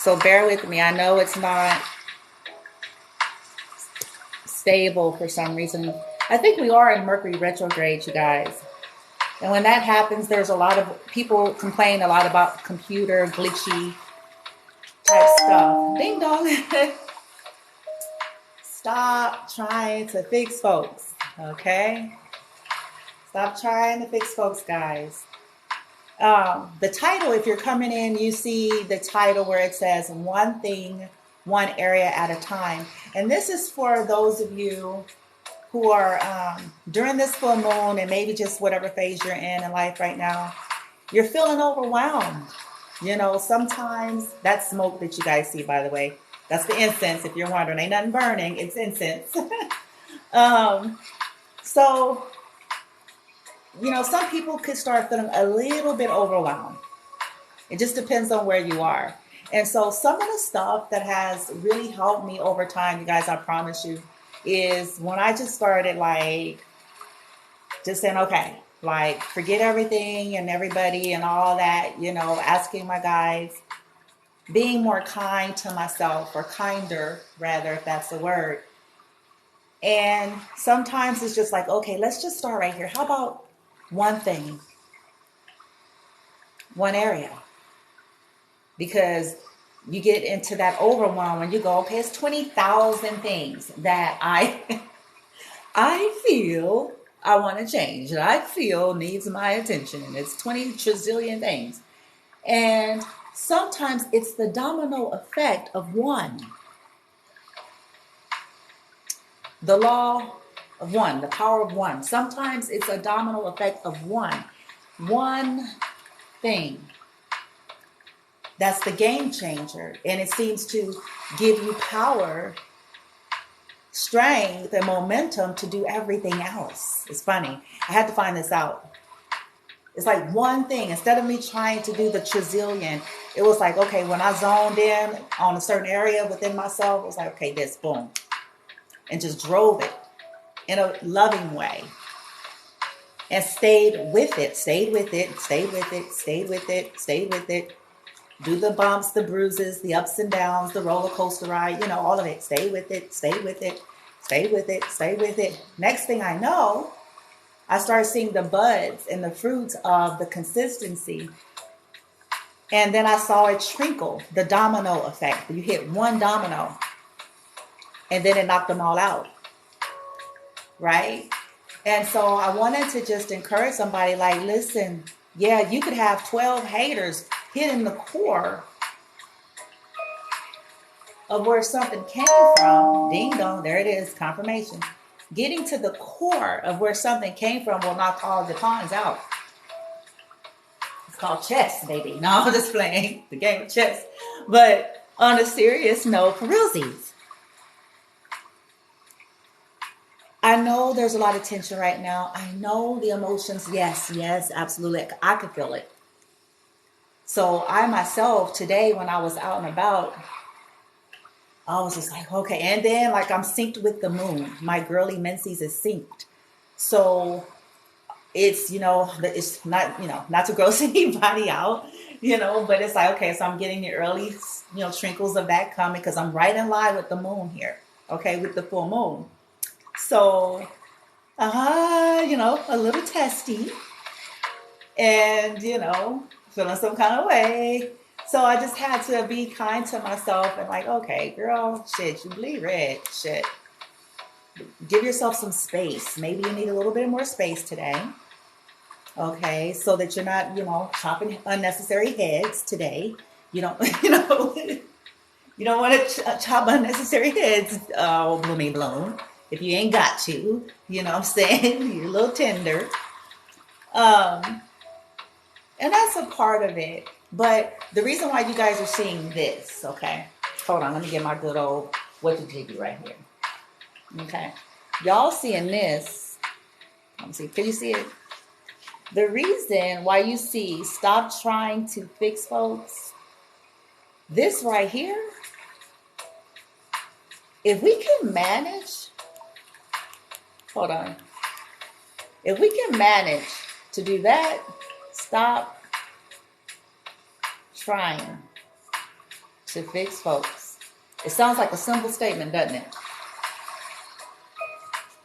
So bear with me. I know it's not stable for some reason. I think we are in Mercury retrograde, you guys. And when that happens, there's a lot of people complain a lot about computer glitchy type stuff. Ding dong. Stop trying to fix folks, okay? Stop trying to fix folks, guys. The title, if you're coming in, you see the title where it says one thing, one area at a time. And this is for those of you who are during this full moon and maybe just whatever phase you're in life right now, you're feeling overwhelmed. You know, sometimes that smoke that you guys see, by the way, that's the incense. If you're wondering, ain't nothing burning, it's incense. So, you know, some people could start feeling a little bit overwhelmed. It just depends on where you are. And so some of the stuff that has really helped me over time, you guys, I promise you, is when I just started like just saying, okay, like forget everything and everybody and all that, you know, asking my guides, being more kind to myself, or kinder rather, if that's the word. And sometimes it's just like, okay, let's just start right here. How about one thing, one area? Because you get into that overwhelm when you go, okay, it's 20,000 things that I feel I want to change, that I feel needs my attention. And it's 20 trillion things. And sometimes it's the domino effect of one. The law of one, the power of one. Sometimes it's a domino effect of one. One thing. That's the game changer. And it seems to give you power, strength, and momentum to do everything else. It's funny. I had to find this out. It's like one thing. Instead of me trying to do the trillion, it was like, okay, when I zoned in on a certain area within myself, it was like, okay, this, boom. And just drove it in a loving way. And stayed with it, stayed with it, stayed with it, stayed with it, stayed with it. Do the bumps, the bruises, the ups and downs, the roller coaster ride, you know, all of it. Stay with it, stay with it, stay with it, stay with it. Next thing I know, I started seeing the buds and the fruits of the consistency. And then I saw it trickle, the domino effect. You hit one domino, and then it knocked them all out, right? And so I wanted to just encourage somebody like, listen, yeah, you could have 12 haters hitting the core of where something came from. Ding dong, there it is, confirmation. Getting to the core of where something came from will knock all the pawns out. It's called chess, baby. No, I'm just playing the game of chess. But on a serious note, for realsies, I know there's a lot of tension right now. I know the emotions. Yes, absolutely. I could feel it. So I myself today, when I was out and about, I was just like, okay. And then like I'm synced with the moon. My girly menses is synced. So it's, you know, it's not, you know, not to gross anybody out, you know, but it's like, okay, so I'm getting the early, you know, trinkles of that coming because I'm right in line with the moon here. Okay, with the full moon. So, you know, a little testy and, you know, feeling some kind of way. So I just had to be kind to myself and like, okay, girl, shit, you bleed red, shit. Give yourself some space. Maybe you need a little bit more space today. Okay, so that you're not, you know, chopping unnecessary heads today. You don't, you know, you don't want to chop unnecessary heads, bloomy bloom. If you ain't got to, you know what I'm saying? You're a little tender. And that's a part of it. But the reason why you guys are seeing this, okay? Hold on, let me get my good old what the jiggy right here. Okay. Y'all seeing this. Let me see. Can you see it? The reason why you see stop trying to fix folks, this right here, if we can manage, hold on. If we can manage to do that, stop trying to fix folks. It sounds like a simple statement, doesn't it?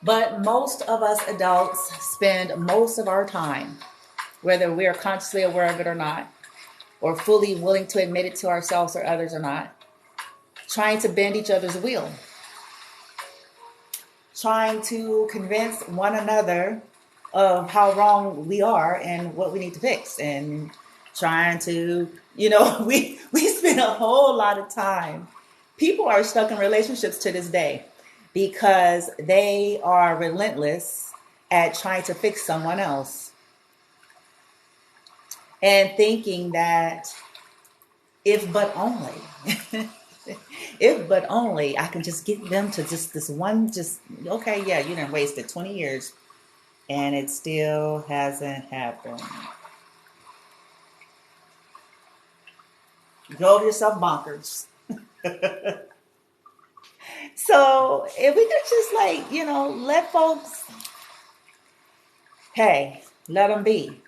But most of us adults spend most of our time, whether we are consciously aware of it or not, or fully willing to admit it to ourselves or others or not, trying to bend each other's wheel, trying to convince one another of how wrong we are and what we need to fix, and trying to, we spend a whole lot of time. People are stuck in relationships to this day because they are relentless at trying to fix someone else and thinking that if but only if but only I can just get them to just this one, okay, yeah, you done wasted 20 years and it still hasn't happened. You drove yourself bonkers. So if we could just let folks, hey, let them be.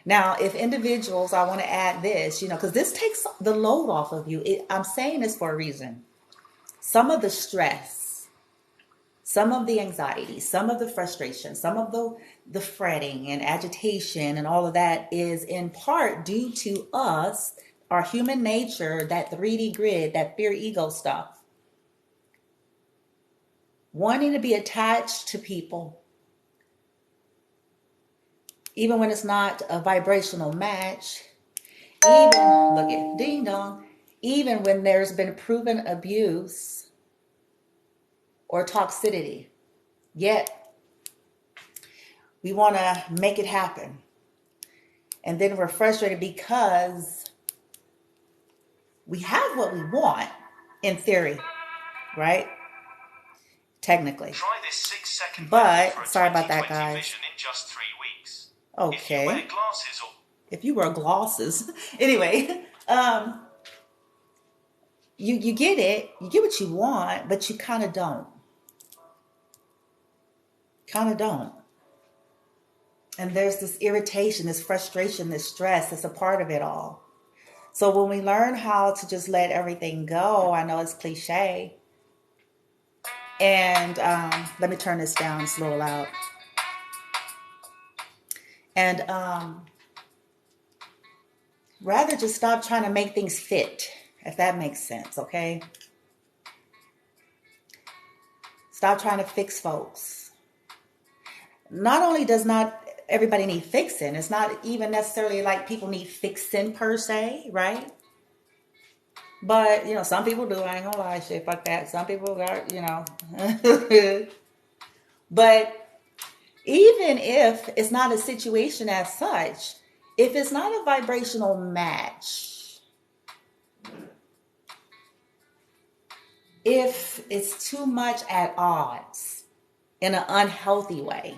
Now, if individuals, I want to add this, because this takes the load off of you. I'm saying this for a reason. Some of the stress, some of the anxiety, some of the frustration, some of the fretting and agitation and all of that is in part due to us, our human nature, that 3D grid, that fear ego stuff. Wanting to be attached to people, even when it's not a vibrational match, even, look at ding dong, even when there's been proven abuse or toxicity, yet we want to make it happen. And then we're frustrated because we have what we want in theory, right? Technically. Try this 6-second but for a sorry about that, 20/20 guys. vision in just 3 weeks. Okay. If you wear glasses or if you wear glasses. Anyway, you get it, you get what you want, but you kind of don't. And there's this irritation, this frustration, this stress that's a part of it all. So when we learn how to just let everything go, I know it's cliche. And let me turn this down, it's a little loud. And rather just stop trying to make things fit, if that makes sense, okay? Stop trying to fix folks. Not only does not everybody need fixing, it's not even necessarily like people need fixing per se, right? But, some people do. I ain't gonna lie, shit, fuck that. Some people got, But even if it's not a situation as such, if it's not a vibrational match, if it's too much at odds in an unhealthy way,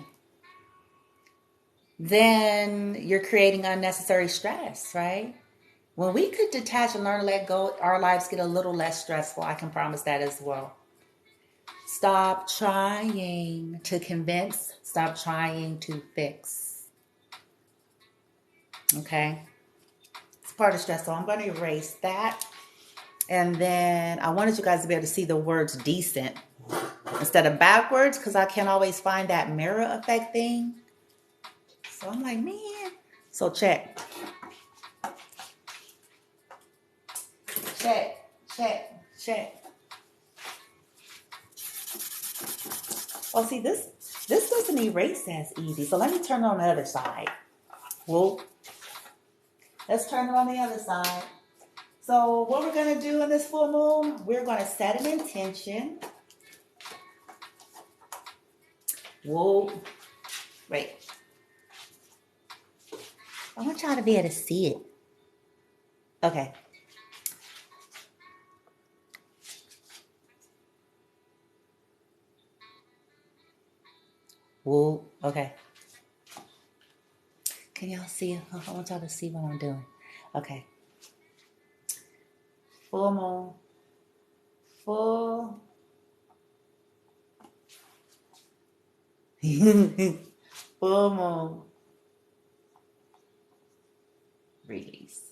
then you're creating unnecessary stress, right? When we could detach and learn to let go, our lives get a little less stressful. I can promise that as well. Stop trying to convince. Stop trying to fix. Okay? It's part of stress. So I'm going to erase that. And then I wanted you guys to be able to see the words decent instead of backwards, because I can't always find that mirror effect thing. So I'm like, man. So check. Oh, see, this doesn't erase as easy. So let me turn it on the other side. Whoa. Let's turn it on the other side. So what we're going to do in this full moon, we're going to set an intention. Whoa. Wait. I want y'all to be able to see it. Okay. Whoa. Okay. Can y'all see it? I want y'all to see what I'm doing. Okay. Full moon. Full. Full moon. Release.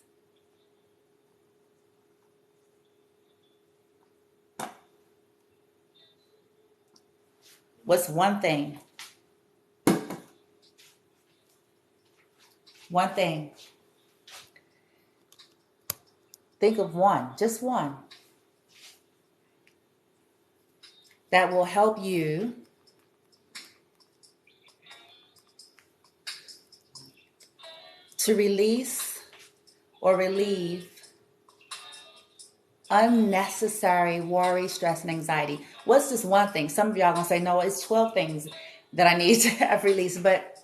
What's one thing? One thing. Think of one, just one, that will help you to release or relieve unnecessary worry, stress, and anxiety. What's this one thing? Some of y'all gonna say, no, it's 12 things that I need to have released. But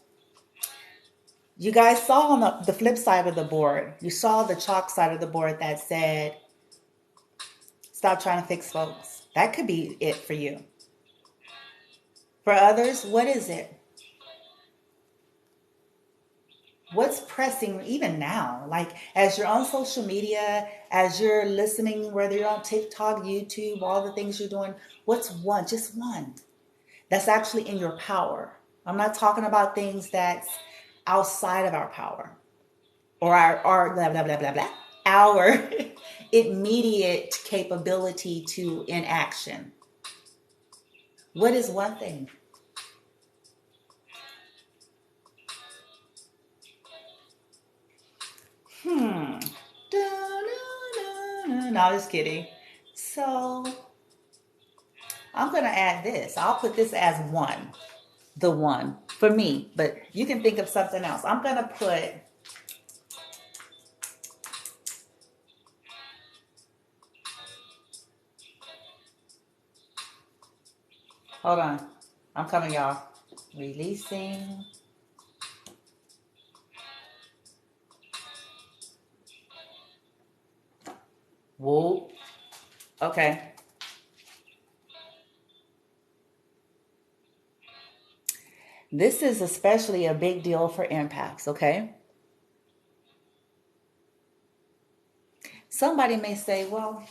you guys saw on the flip side of the board, you saw the chalk side of the board that said, stop trying to fix folks. That could be it for you. For others, what is it? What's pressing even now? Like as you're on social media, as you're listening, whether you're on TikTok, YouTube, all the things you're doing, what's one, just one, that's actually in your power? I'm not talking about things that's outside of our power or our blah, blah, blah, blah, blah, our immediate capability to inaction. What is one thing? No, just kidding. So I'm going to add this. I'll put this as one. The one for me. But you can think of something else. I'm going to put... Hold on. I'm coming, y'all. Releasing... Whoa. Okay. This is especially a big deal for empaths, okay? Somebody may say, well,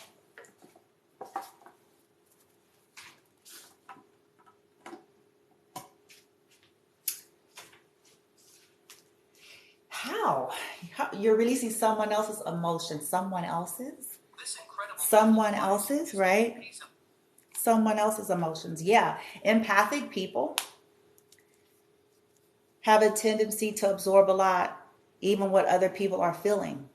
how? You're releasing someone else's emotions, someone else's, right? Someone else's emotions. Yeah. Empathic people have a tendency to absorb a lot, even what other people are feeling.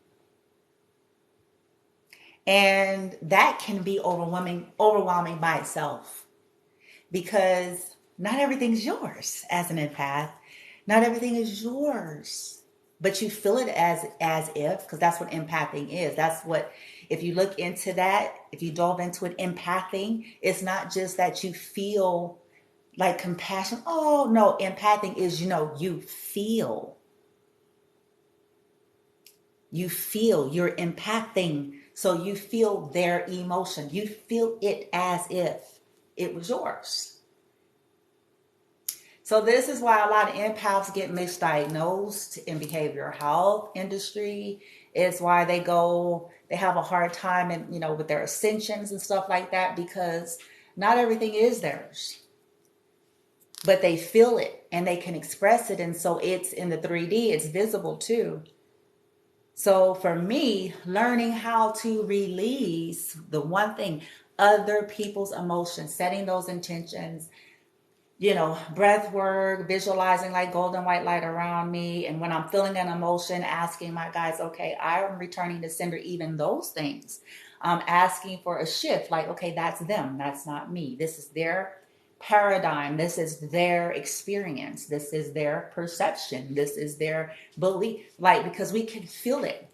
And that can be overwhelming by itself, because not everything's yours as an empath. Not everything is yours, but you feel it as if, because that's what empathing is. That's what, if you look into that, if you delve into it, empathing, it's not just that you feel like compassion. Oh no, empathing is, you feel. You feel, you're empathing. So you feel their emotion. You feel it as if it was yours. So this is why a lot of empaths get misdiagnosed in behavioral health industry. It's why they have a hard time with their ascensions and stuff like that, because not everything is theirs. But they feel it and they can express it. And so it's in the 3D, it's visible too. So for me, learning how to release the one thing, other people's emotions, setting those intentions, breath work, visualizing like golden white light around me. And when I'm feeling an emotion, asking my guides, okay, I am returning to sender even those things. I'm asking for a shift, like, okay, that's them. That's not me. This is their paradigm. This is their experience. This is their perception. This is their belief. Like, because we can feel it.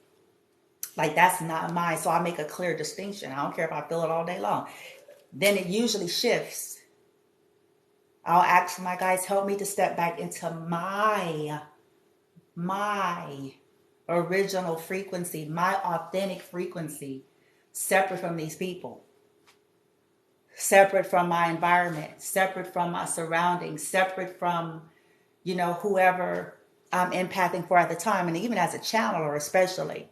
Like, that's not mine. So I make a clear distinction. I don't care if I feel it all day long. Then it usually shifts. I'll ask my guides, help me to step back into my original frequency, my authentic frequency, separate from these people, separate from my environment, separate from my surroundings, separate from, whoever I'm empathing for at the time. And even as a channeler, especially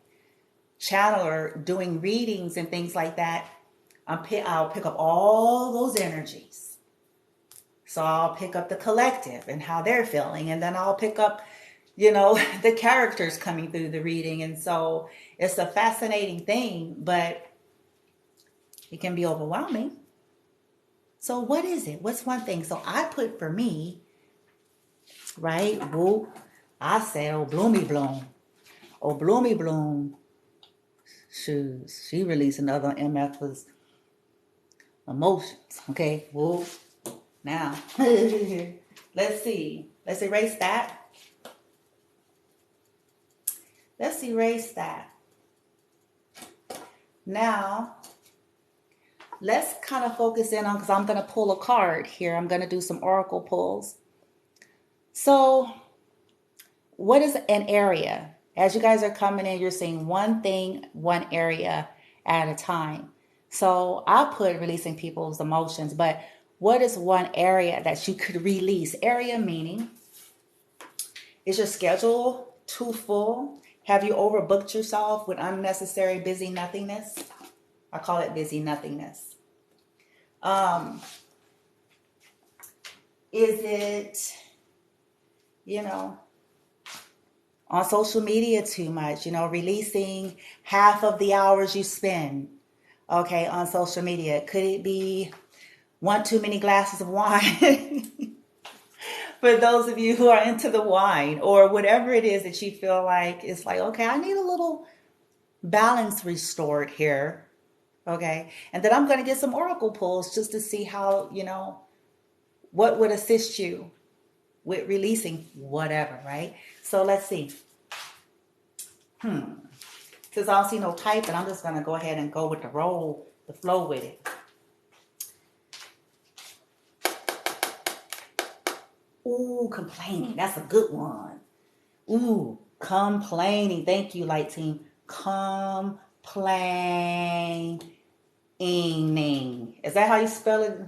channeler doing readings and things like that, I'll pick up all those energies. So I'll pick up the collective and how they're feeling. And then I'll pick up, the characters coming through the reading. And so it's a fascinating thing, but it can be overwhelming. So what is it? What's one thing? So I put for me, right? Whoop. I said, oh, Bloomy Bloom. Oh, Bloomy Bloom. Shoes. She released another MF's emotions. Okay. Whoop. Now, let's see. Let's erase that. Let's erase that. Now, let's kind of focus in on, because I'm going to pull a card here. I'm going to do some oracle pulls. So, what is an area? As you guys are coming in, you're seeing one thing, one area at a time. So, I put releasing people's emotions, but what is one area that you could release? Area meaning, is your schedule too full? Have you overbooked yourself with unnecessary busy nothingness? I call it busy nothingness. Is it, on social media too much, releasing half of the hours you spend, okay, on social media? Could it be one too many glasses of wine? For those of you who are into the wine, or whatever it is that you feel like, it's like, okay, I need a little balance restored here. Okay. And then I'm going to get some oracle pulls just to see how, what would assist you with releasing whatever, right? So let's see. Since I don't see no typing, I'm just going to go ahead and go with the flow with it. Ooh, complaining. That's a good one. Ooh, complaining. Thank you, Light Team. Complaining. Is that how you spell it?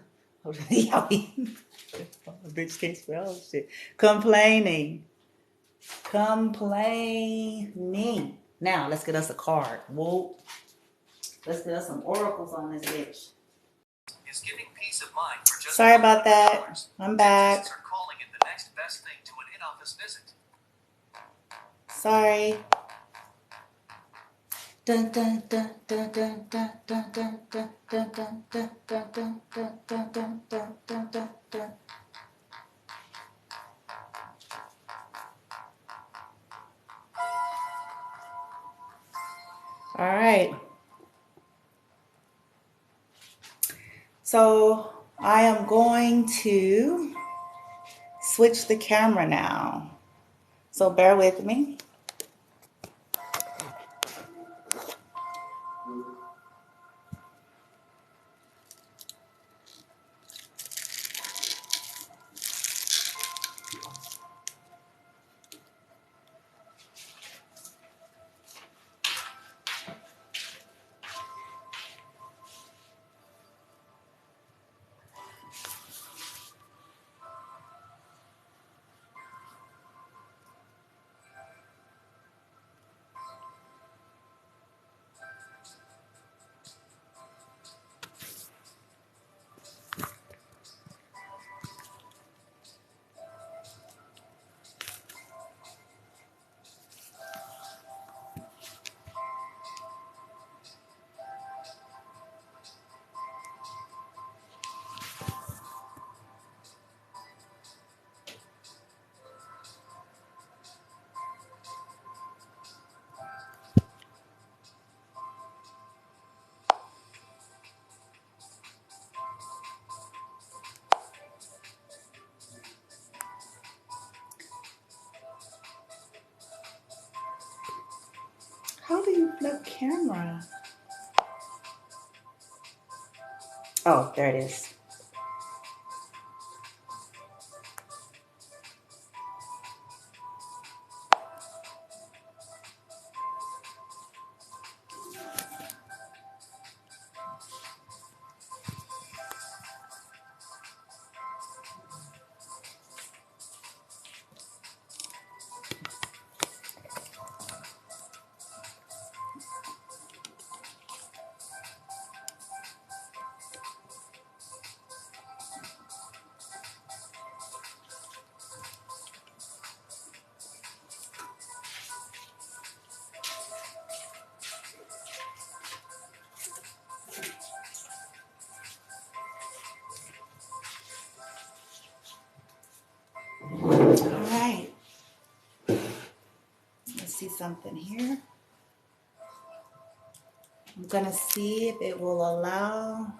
Bitch can't spell shit. Complaining. Now, let's get us a card. Whoa. Let's get us some oracles on this bitch. Is giving peace of mind for just Sorry about that. $100. I'm back. Dentists are calling it the next best thing to an in-office visit. Sorry. Dun, dun, dun, dun, dun, dun, dun, dun, dun, dun, dun, dun, dun, dun, dun, dun, dun, dun, dun, dun. All right. So I am going to switch the camera now. So bear with me. How do you flip camera? Oh, there it is. something here. I'm going to see if it will allow.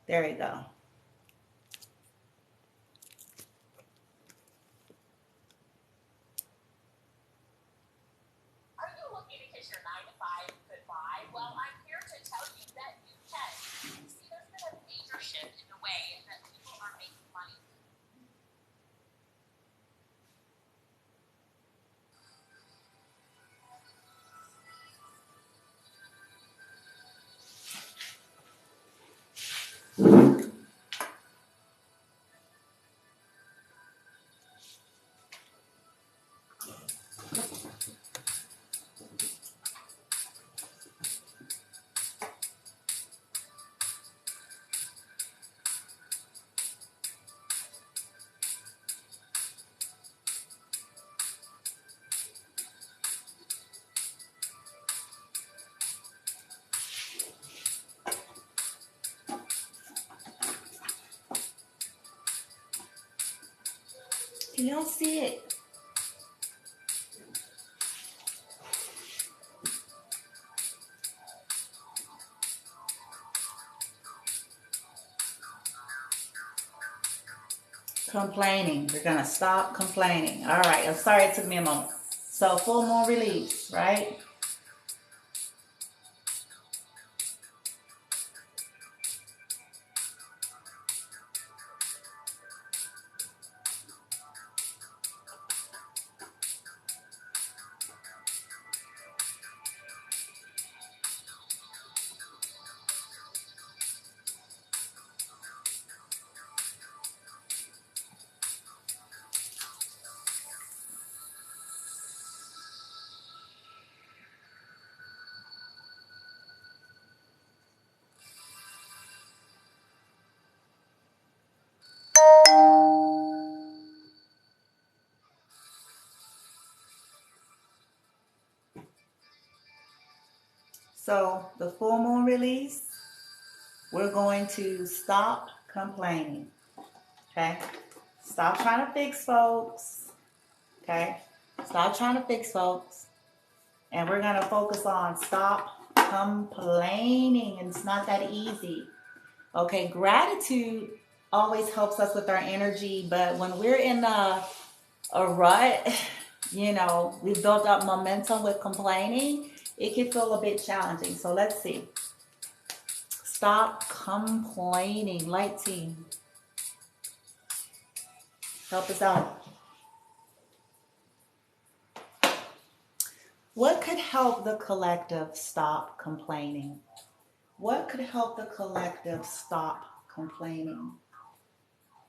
There we go. Are you looking to kiss your 9 to 5 goodbye? Well, I'm here to tell you that you can. See, there's been a major shift in the way that people are making money. Can y'all see it? Complaining. We're going to stop complaining. All right. I'm sorry it took me a moment. So full moon release, right? So the full moon release, we're going to stop complaining. Okay? Stop trying to fix folks. Okay? Stop trying to fix folks. And we're going to focus on stop complaining. And it's not that easy. Okay? Gratitude always helps us with our energy. But when we're in a rut, you know, we've built up momentum with complaining, it can feel a bit challenging. So let's see. Stop complaining. Light team, help us out. What could help the collective stop complaining? What could help the collective stop complaining?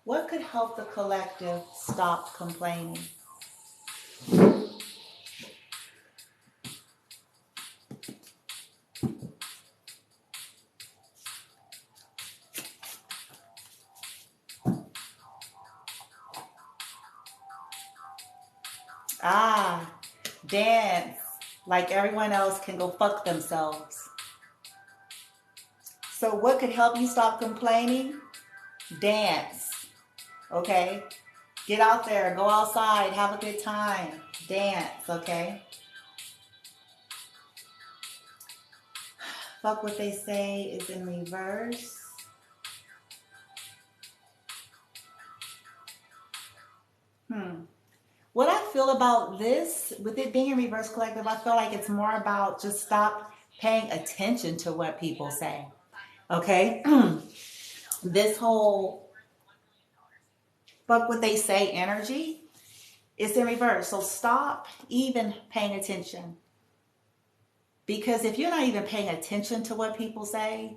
What could help the collective stop complaining? Ah, dance like everyone else can go fuck themselves. So what could help you stop complaining? Dance, okay? Get out there, go outside, have a good time, dance, okay? Fuck what they say is in reverse. What I feel about this, with it being in reverse collective, I feel like it's more about just stop paying attention to what people say. Okay? This whole fuck what they say energy is in reverse. So stop even paying attention. Because if you're not even paying attention to what people say,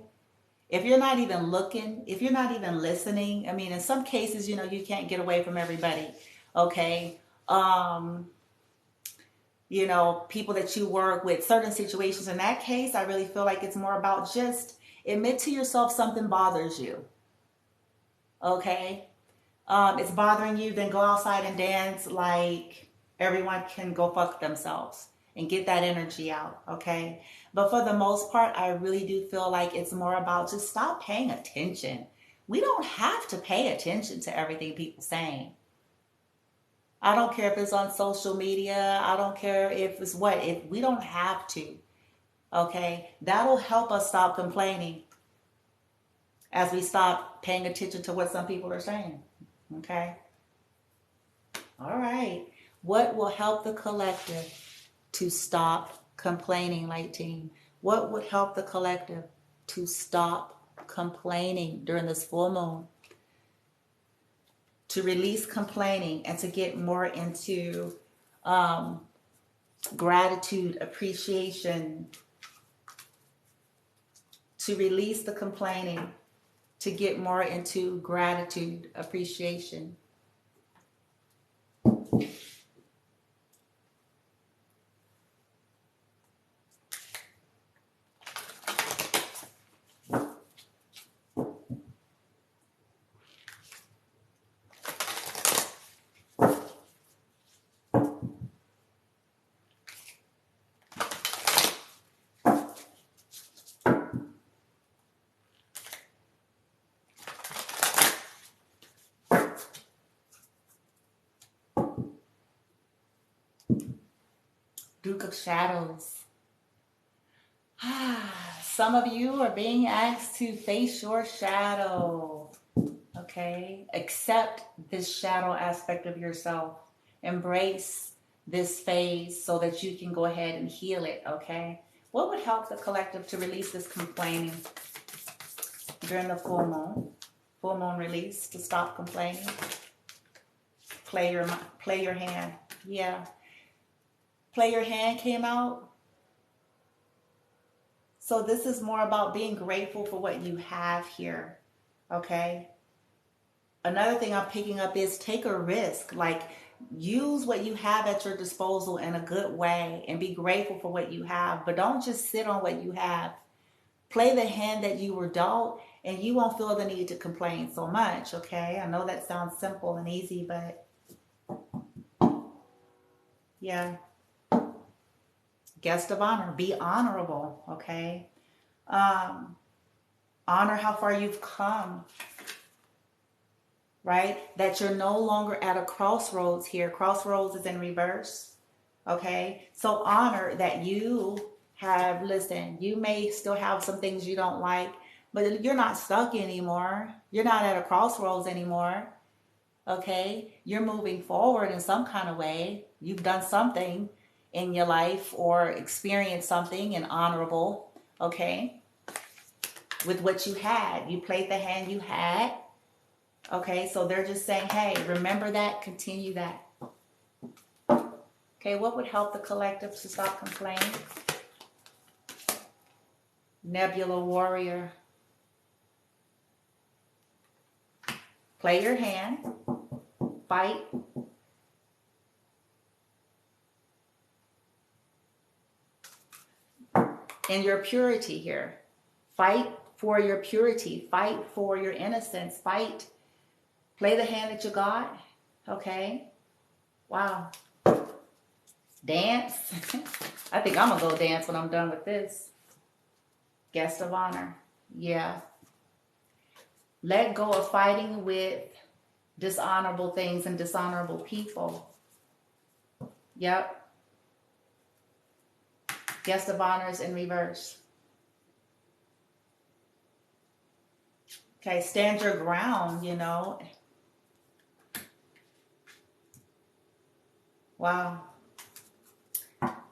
if you're not even looking, if you're not even listening, I mean, in some cases, you know, you can't get away from everybody. Okay? You know, people that you work with, certain situations. In that case, I really feel like it's more about just admit to yourself something bothers you. Okay? It's bothering you, then go outside and dance like everyone can go fuck themselves and get that energy out. Okay? But for the most part, I really do feel like it's more about just stop paying attention. We don't have to pay attention to everything people saying. I don't care if it's on social media. I don't care if it's what. If we don't have to, okay? That'll help us stop complaining as we stop paying attention to what some people are saying, okay? All right. What will help the collective to stop complaining, light team? What would help the collective to stop complaining during this full moon? To release complaining and to get more into gratitude, appreciation. To release the complaining, to get more into gratitude, appreciation. Duke of Shadows. Some of you are being asked to face your shadow. Okay? Accept this shadow aspect of yourself. Embrace this phase so that you can go ahead and heal it. Okay? What would help the collective to release this complaining during the full moon? Full moon release to stop complaining. Play your hand. Yeah. Play your hand came out. So this is more about being grateful for what you have here. Okay? Another thing I'm picking up is take a risk. Like, use what you have at your disposal in a good way and be grateful for what you have. But don't just sit on what you have. Play the hand that you were dealt and you won't feel the need to complain so much. Okay? I know that sounds simple and easy, but yeah. Guest of honor, be honorable, okay? Honor how far you've come, right? That you're no longer at a crossroads here. Crossroads is in reverse, okay? So honor that you have, listen, you may still have some things you don't like, but you're not stuck anymore. You're not at a crossroads anymore, okay? You're moving forward in some kind of way. You've done something in your life or experience something and honorable, okay, with what you had. You played the hand you had, okay, so they're just saying, hey, remember that, continue that. Okay, what would help the collective to stop complaining? Nebula Warrior. Play your hand, fight. In your purity here. Fight for your purity. Fight for your innocence. Fight. Play the hand that you got. Okay. Wow. Dance. I think I'm going to go dance when I'm done with this. Guest of honor. Yeah. Let go of fighting with dishonorable things and dishonorable people. Yep. Guest of honor is in reverse. Okay, stand your ground, you know. Wow.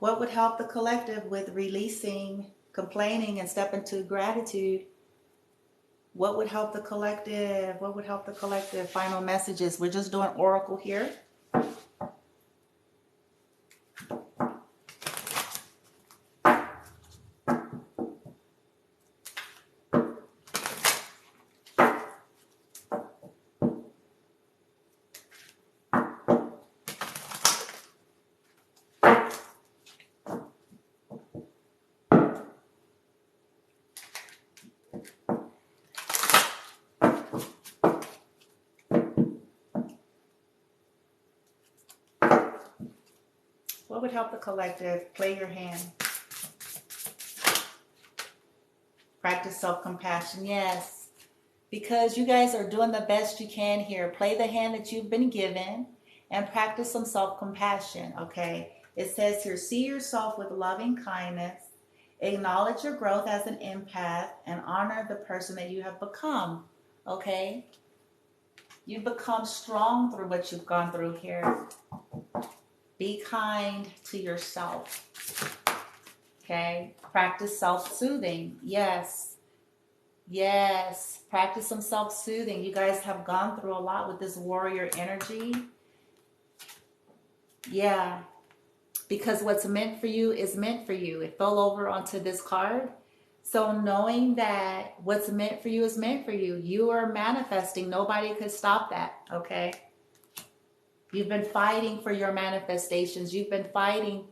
What would help the collective with releasing, complaining, and step into gratitude? What would help the collective? What would help the collective? Final messages. We're just doing oracle here. What would help the collective? Play your hand. Practice self-compassion. Yes. because you guys are doing the best you can here. Play the hand that you've been given and practice some self-compassion, okay? It says here, see yourself with loving kindness, acknowledge your growth as an empath, and honor the person that you have become, okay? You've become strong through what you've gone through here. Be kind to yourself, okay? Practice self-soothing. Yes. Yes. Practice some self-soothing. You guys have gone through a lot with this warrior energy. Yeah. Because what's meant for you is meant for you. It fell over onto this card. So knowing that what's meant for you is meant for you. You are manifesting. Nobody could stop that, okay? You've been fighting for your manifestations. You've been fighting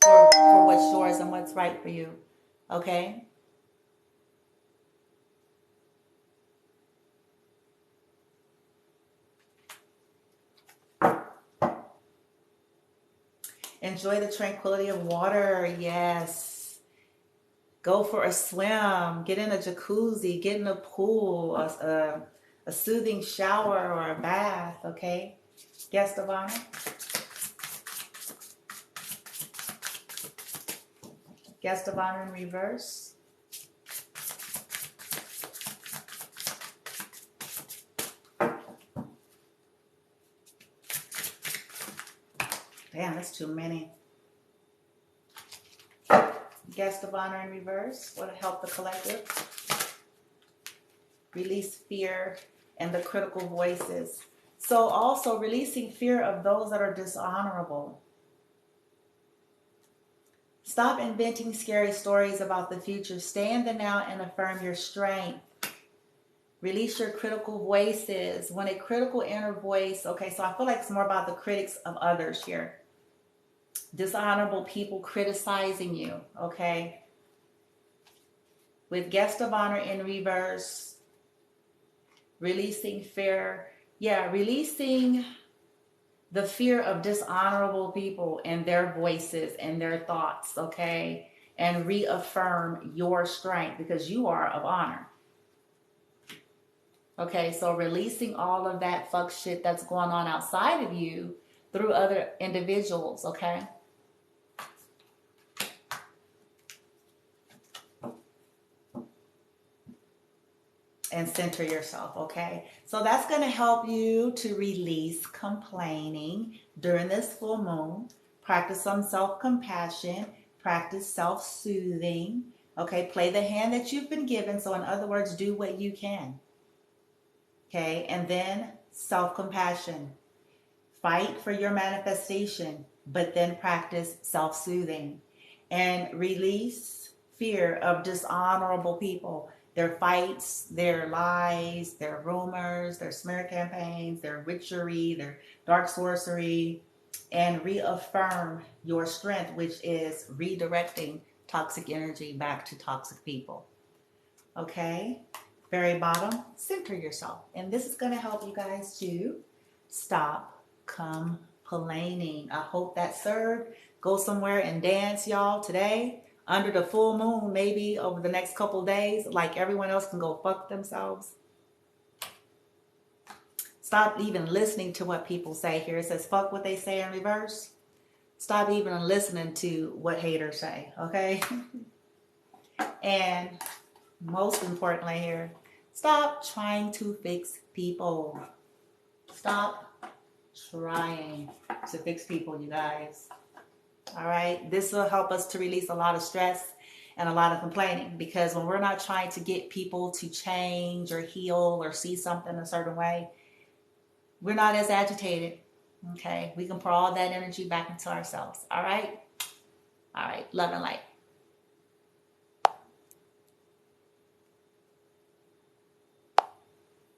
for what's yours and what's right for you, okay? Enjoy the tranquility of water, yes. Go for a swim, get in a jacuzzi, get in a pool, a soothing shower or a bath, okay? Guest of honor. Guest of honor in reverse. Damn, that's too many. Guest of honor in reverse. What will help the collective? Release fear and the critical voices. So also releasing fear of those that are dishonorable. Stop inventing scary stories about the future. Stay in the now and affirm your strength. Release your critical voices. When a critical inner voice, okay, so I feel like it's more about the critics of others here. Dishonorable people criticizing you, okay? With guest of honor in reverse, releasing fear. Yeah, releasing the fear of dishonorable people and their voices and their thoughts, okay? And reaffirm your strength because you are of honor. Okay, so releasing all of that fuck shit that's going on outside of you through other individuals, okay? And center yourself, okay? So that's going to help you to release complaining during this full moon. Practice some self-compassion. Practice self-soothing, okay? Play the hand that you've been given. So in other words, do what you can, okay? And then self-compassion. Fight for your manifestation, but then practice self-soothing. And release fear of dishonorable people. Their fights, their lies, their rumors, their smear campaigns, their witchery, their dark sorcery, and reaffirm your strength, which is redirecting toxic energy back to toxic people. Okay? Very bottom, center yourself. And this is going to help you guys to stop complaining. I hope that served. Go somewhere and dance, y'all, today. Under the full moon, maybe over the next couple days, like everyone else can go fuck themselves. Stop even listening to what people say here. It says fuck what they say in reverse. Stop even listening to what haters say, okay? And most importantly here, stop trying to fix people. Stop trying to fix people, you guys. All right, this will help us to release a lot of stress and a lot of complaining, because when we're not trying to get people to change or heal or see something a certain way, we're not as agitated. Okay, we can pour all that energy back into ourselves. All right, love and light.